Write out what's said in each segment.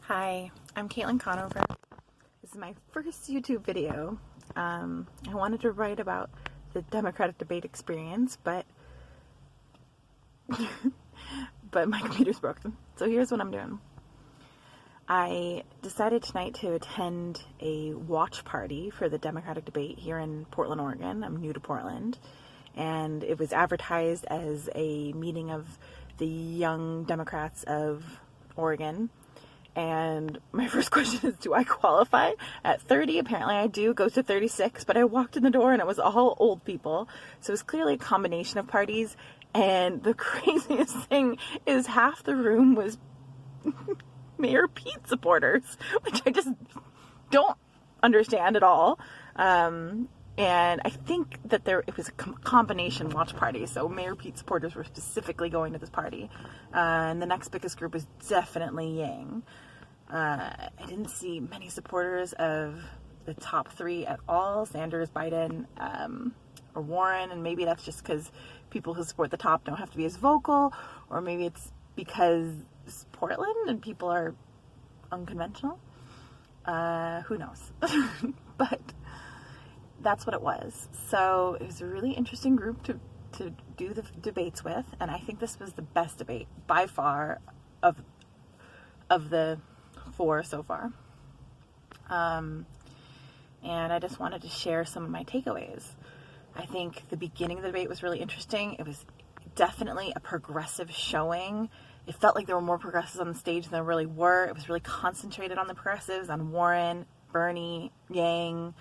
Hi, I'm Caitlin Conover. This is my first YouTube video. I wanted to write about the Democratic debate experience, but my computer's broken. So here's what I'm doing. I decided tonight to attend a watch party for the Democratic debate here in Portland, Oregon. I'm new to Portland, and it was advertised as a meeting of the young Democrats of Oregon. And my first question is, do I qualify? At 30, apparently I do. Goes to 36, but I walked in the door and it was all old people. So it was clearly a combination of parties. And the craziest thing is half the room was Mayor Pete supporters, which I just don't understand at all. And I think that it was a combination watch party. So Mayor Pete supporters were specifically going to this party. And the next biggest group was definitely Yang. I didn't see many supporters of the top three at all, Sanders, Biden, or Warren. And maybe that's just because people who support the top don't have to be as vocal, or maybe it's because it's Portland and people are unconventional. Who knows? But that's what it was. So it was a really interesting group to do the debates with, and I think this was the best debate by far of the four so far. And I just wanted to share some of my takeaways. I think the beginning of the debate was really interesting. It was definitely a progressive showing. It felt like there were more progressives on the stage than there really were. It was really concentrated on the progressives, on Warren, Bernie, Yang,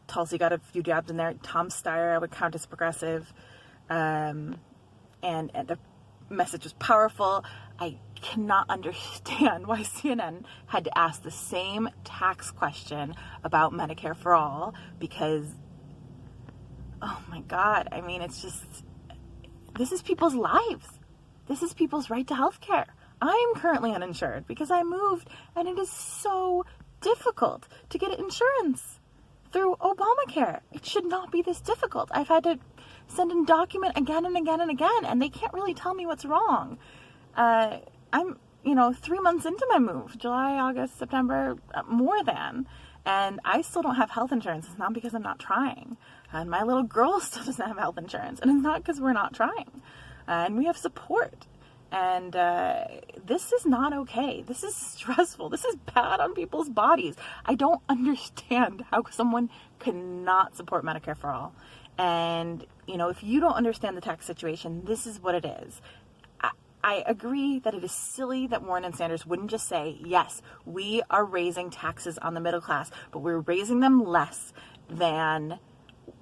Tulsi got a few jabs in there. Tom Steyer I would count as progressive. And the message was powerful. I cannot understand why CNN had to ask the same tax question about Medicare for All, because, oh my God, I mean, it's just, this is people's lives. This is people's right to health care. I am currently uninsured because I moved, and it is so difficult to get insurance through Obamacare. It should not be this difficult. I've had to send in document again and again and again, and they can't really tell me what's wrong. I'm, 3 months into my move, July, August, September, more than, and I still don't have health insurance. It's not because I'm not trying. And my little girl still doesn't have health insurance, and it's not because we're not trying. And we have support. And this is not okay. This is stressful. This is bad on people's bodies. I don't understand how someone cannot support Medicare for All. And, if you don't understand the tax situation, this is what it is. I agree that it is silly that Warren and Sanders wouldn't just say, yes, we are raising taxes on the middle class, but we're raising them less than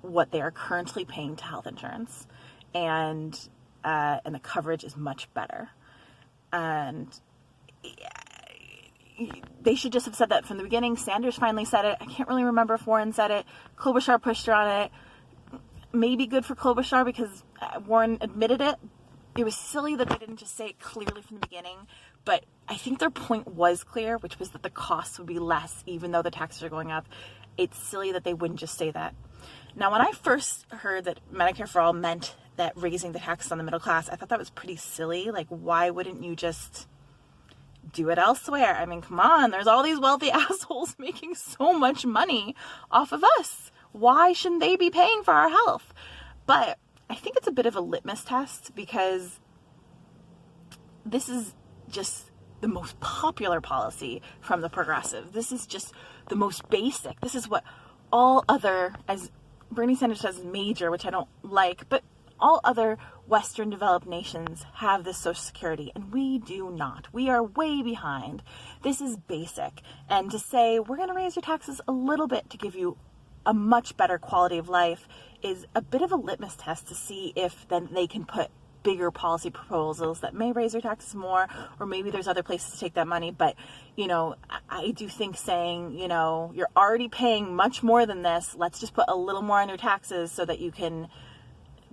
what they are currently paying to health insurance. And the coverage is much better. And they should just have said that from the beginning. Sanders finally said it. I can't really remember if Warren said it. Klobuchar pushed her on it. Maybe good for Klobuchar because Warren admitted it. It was silly that they didn't just say it clearly from the beginning, but I think their point was clear, which was that the costs would be less even though the taxes are going up. It's silly that they wouldn't just say that. Now, when I first heard that Medicare for All meant that raising the taxes on the middle class, I thought that was pretty silly. Like, why wouldn't you just do it elsewhere? I mean, come on, there's all these wealthy assholes making so much money off of us. Why shouldn't they be paying for our health? But I think it's a bit of a litmus test because this is just the most popular policy from the progressive. This is just the most basic. This is what all other, as Bernie Sanders says, major, which I don't like, but all other Western developed nations have this Social Security, and we do not. We are way behind. This is basic. And to say, we're going to raise your taxes a little bit to give you a much better quality of life is a bit of a litmus test to see if then they can put bigger policy proposals that may raise your taxes more, or maybe there's other places to take that money. But, I do think saying, you're already paying much more than this, let's just put a little more on your taxes so that you can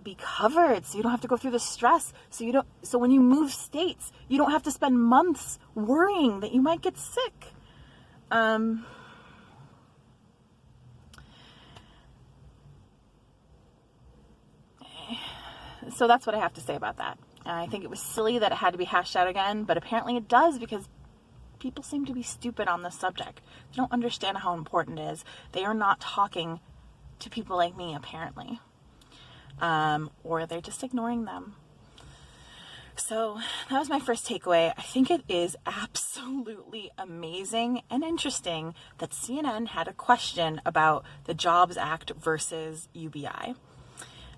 be covered, so you don't have to go through the stress, so when you move states, you don't have to spend months worrying that you might get sick. So that's what I have to say about that. I think it was silly that it had to be hashed out again, but apparently it does because people seem to be stupid on this subject. They don't understand how important it is. They are not talking to people like me, apparently. Or they're just ignoring them. So that was my first takeaway. I think it is absolutely amazing and interesting that CNN had a question about the Jobs Act versus UBI.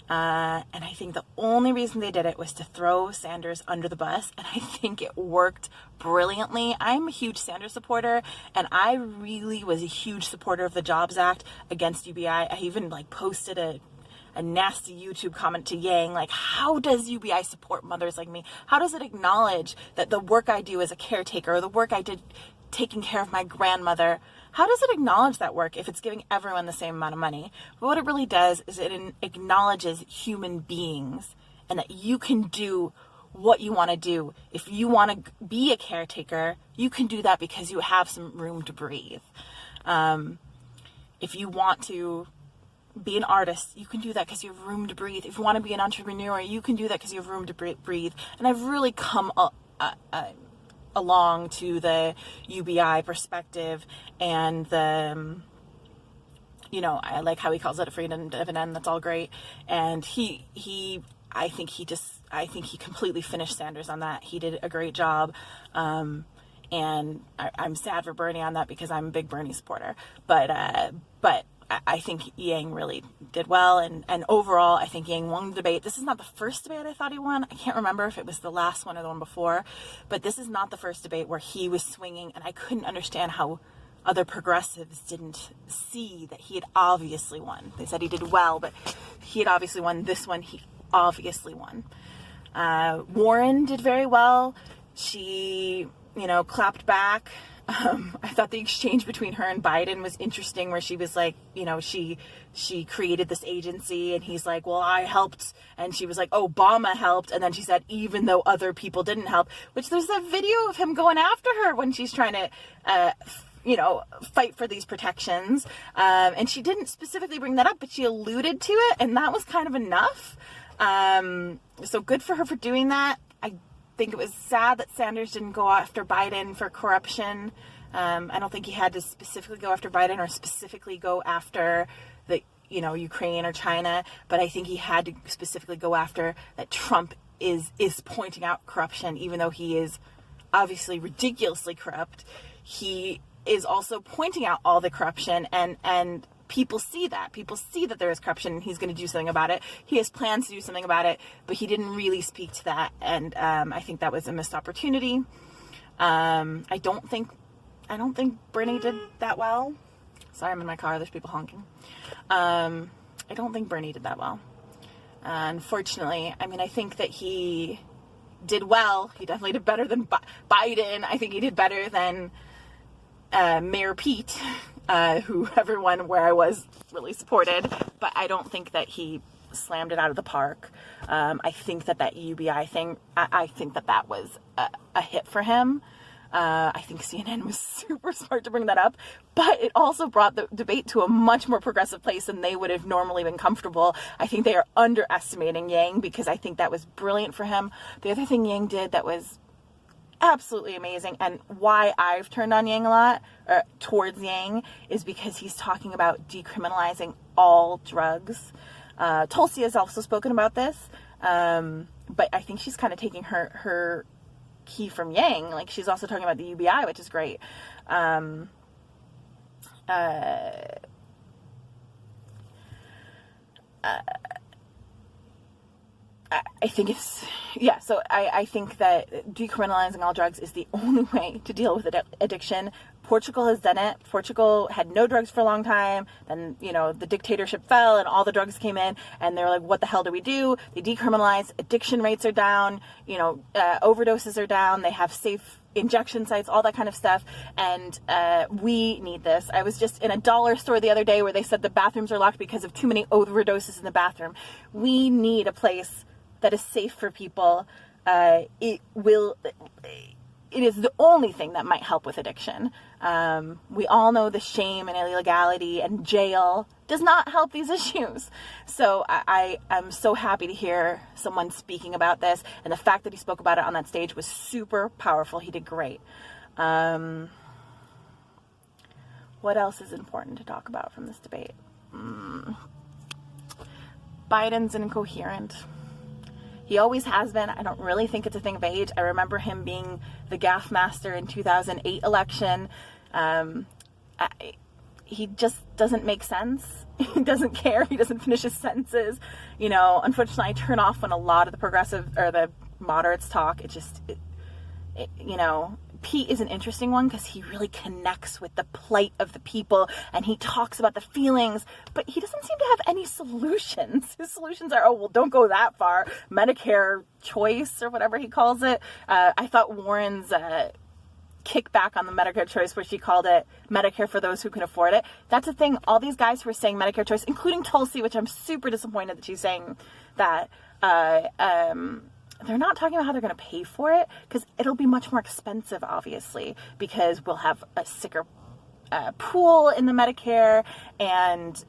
And I think the only reason they did it was to throw Sanders under the bus, and I think it worked brilliantly. I'm a huge Sanders supporter, and I really was a huge supporter of the Jobs Act against UBI. I even posted a nasty YouTube comment to Yang, how does UBI support mothers like me? How does it acknowledge that the work I do as a caretaker, or the work I did taking care of my grandmother, how does it acknowledge that work if it's giving everyone the same amount of money? But what it really does is it acknowledges human beings, and that you can do what you want to do. If you want to be a caretaker, you can do that because you have some room to breathe. If you want to be an artist, you can do that because you have room to breathe. If you want to be an entrepreneur, you can do that because you have room to breathe. And I've really come along to the UBI perspective, and the, I like how he calls it a freedom dividend. That's all great. And I think he completely finished Sanders on that. He did a great job. And I'm sad for Bernie on that because I'm a big Bernie supporter, but I think Yang really did well, and overall, I think Yang won the debate. This is not the first debate I thought he won. I can't remember if it was the last one or the one before, but this is not the first debate where he was swinging, and I couldn't understand how other progressives didn't see that he had obviously won. They said he did well, but he had obviously won. This one, he obviously won. Warren did very well. She, clapped back. I thought the exchange between her and Biden was interesting, where she was like, she created this agency, and he's like, well, I helped. And she was like, Obama helped. And then she said, even though other people didn't help, which there's a video of him going after her when she's trying to, fight for these protections. And she didn't specifically bring that up, but she alluded to it. And that was kind of enough. So good for her for doing that. I think it was sad that Sanders didn't go after Biden for corruption. I don't think he had to specifically go after Biden or specifically go after the, Ukraine or China, but I think he had to specifically go after that Trump is pointing out corruption, even though he is obviously ridiculously corrupt. He is also pointing out all the corruption, and people see that. People see that there is corruption, and he's going to do something about it. He has plans to do something about it, but he didn't really speak to that, and I think that was a missed opportunity. I don't think Bernie did that well. Sorry, I'm in my car. There's people honking. I don't think Bernie did that well. Unfortunately, I think that he did well. He definitely did better than Biden. I think he did better than Mayor Pete, who everyone where I was really supported, but I don't think that he slammed it out of the park. I think that UBI thing, I think that was a hit for him. I think CNN was super smart to bring that up, but it also brought the debate to a much more progressive place than they would have normally been comfortable. I think they are underestimating Yang, because I think that was brilliant for him. The other thing Yang did that was absolutely amazing, and why I've turned on Yang a lot, or towards Yang, is because he's talking about decriminalizing all drugs. Tulsi has also spoken about this, but I think she's kind of taking her key from Yang. She's also talking about the UBI, which is great. I think so I think that decriminalizing all drugs is the only way to deal with addiction. Portugal has done it. Portugal had no drugs for a long time. Then, the dictatorship fell and all the drugs came in, and they're like, what the hell do we do? They decriminalize. Addiction rates are down. Overdoses are down. They have safe injection sites, all that kind of stuff. And we need this. I was just in a dollar store the other day where they said the bathrooms are locked because of too many overdoses in the bathroom. We need a place that is safe for people. It is the only thing that might help with addiction. We all know the shame and illegality and jail does not help these issues. So I'm so happy to hear someone speaking about this, and the fact that he spoke about it on that stage was super powerful. He did great. What else is important to talk about from this debate? Biden's incoherent. He always has been. I don't really think it's a thing of age. I remember him being the gaffe master in 2008 election. He just doesn't make sense. He doesn't care. He doesn't finish his sentences. Unfortunately, I turn off when a lot of the progressive or the moderates talk. Pete is an interesting one because he really connects with the plight of the people and he talks about the feelings, but he doesn't seem to have any solutions. His solutions are, don't go that far. Medicare choice or whatever he calls it. I thought Warren's kickback on the Medicare choice where she called it Medicare for those who can afford it. That's the thing. All these guys who are saying Medicare choice, including Tulsi, which I'm super disappointed that she's saying that, they're not talking about how they're going to pay for it because it'll be much more expensive, obviously, because we'll have a sicker pool in the Medicare and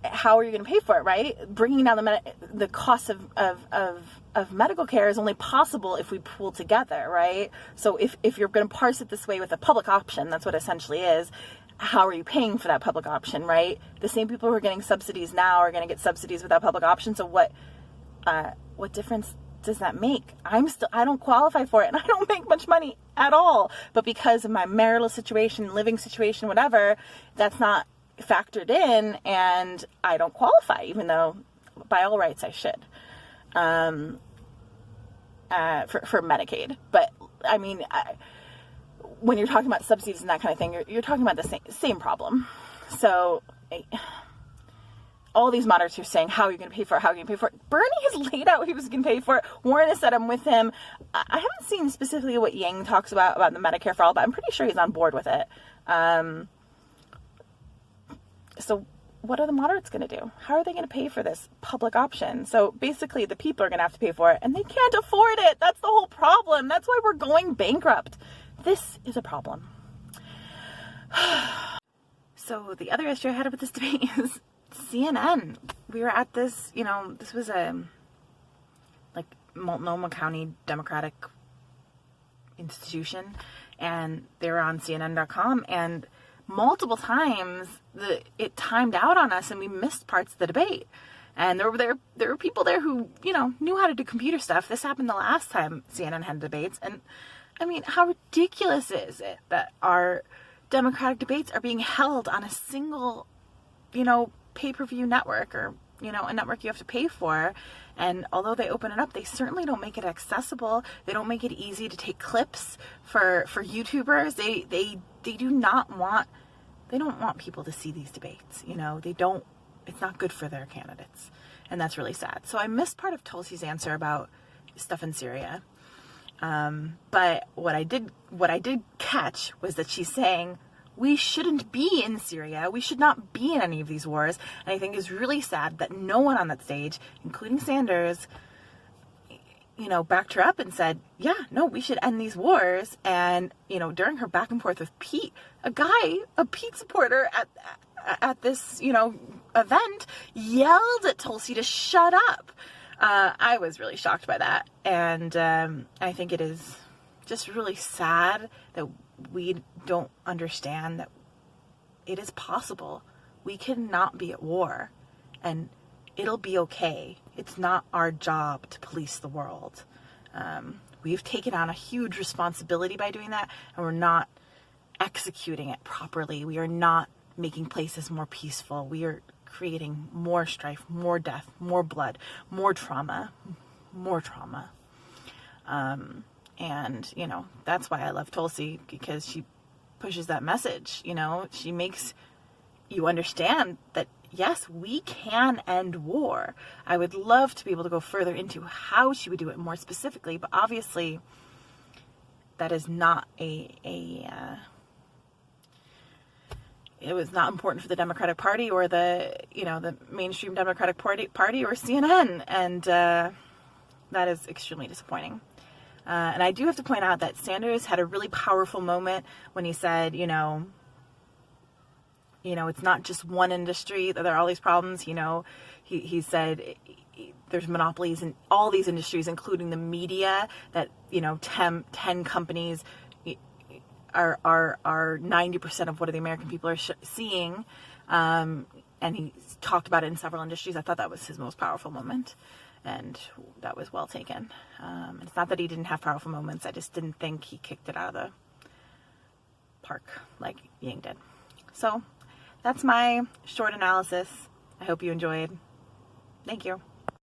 how are you going to pay for it, right? Bringing down the cost of medical care is only possible if we pool together, right? So if you're going to parse it this way with a public option, that's what it essentially is. How are you paying for that public option, right? The same people who are getting subsidies now are going to get subsidies without public option. So what difference does that make? I don't qualify for it and I don't make much money at all. But because of my marital situation, living situation, whatever, that's not factored in and I don't qualify, even though by all rights I should, for Medicaid. But I mean, when you're talking about subsidies and that kind of thing, you're talking about the same problem. So all these moderates are saying, how are you going to pay for it? How are you going to pay for it? Bernie has laid out he was going to pay for it. Warren has said I'm with him. I haven't seen specifically what Yang talks about the Medicare for all, but I'm pretty sure he's on board with it. So what are the moderates going to do? How are they going to pay for this public option? So basically the people are going to have to pay for it and they can't afford it. That's the whole problem. That's why we're going bankrupt. This is a problem. So the other issue I had with this debate is CNN. We were at this, this was a Multnomah County Democratic institution, and they were on CNN.com, and multiple times it timed out on us, and we missed parts of the debate. And there were people there who knew how to do computer stuff. This happened the last time CNN had debates, and I mean, how ridiculous is it that our Democratic debates are being held on a single, pay-per-view network or, a network you have to pay for. And although they open it up, they certainly don't make it accessible. They don't make it easy to take clips for YouTubers. They don't want people to see these debates. It's not good for their candidates. And that's really sad. So I missed part of Tulsi's answer about stuff in Syria. But what I did catch was that she's saying we shouldn't be in Syria. We should not be in any of these wars. And I think it's really sad that no one on that stage, including Sanders, backed her up and said, yeah, no, we should end these wars. And, during her back and forth with Pete, a Pete supporter at this, event yelled at Tulsi to shut up. I was really shocked by that, and I think it is just really sad that we don't understand that it is possible. We cannot be at war, and it'll be okay. It's not our job to police the world. We've taken on a huge responsibility by doing that, and we're not executing it properly. We are not making places more peaceful. We are creating more strife, more death, more blood, more trauma. And, that's why I love Tulsi, because she pushes that message. She makes you understand that, yes, we can end war. I would love to be able to go further into how she would do it more specifically, but obviously that is not it was not important for the Democratic Party or the mainstream Democratic Party or CNN. And that is extremely disappointing. And I do have to point out that Sanders had a really powerful moment when he said, it's not just one industry that there are all these problems. He said, there's monopolies in all these industries, including the media, that, 10 companies are 90% of what the American people are seeing. And he talked about it in several industries. I thought that was his most powerful moment, and that was well taken. It's not that he didn't have powerful moments. I just didn't think he kicked it out of the park like Yang did. So that's my short analysis. I hope you enjoyed. Thank you.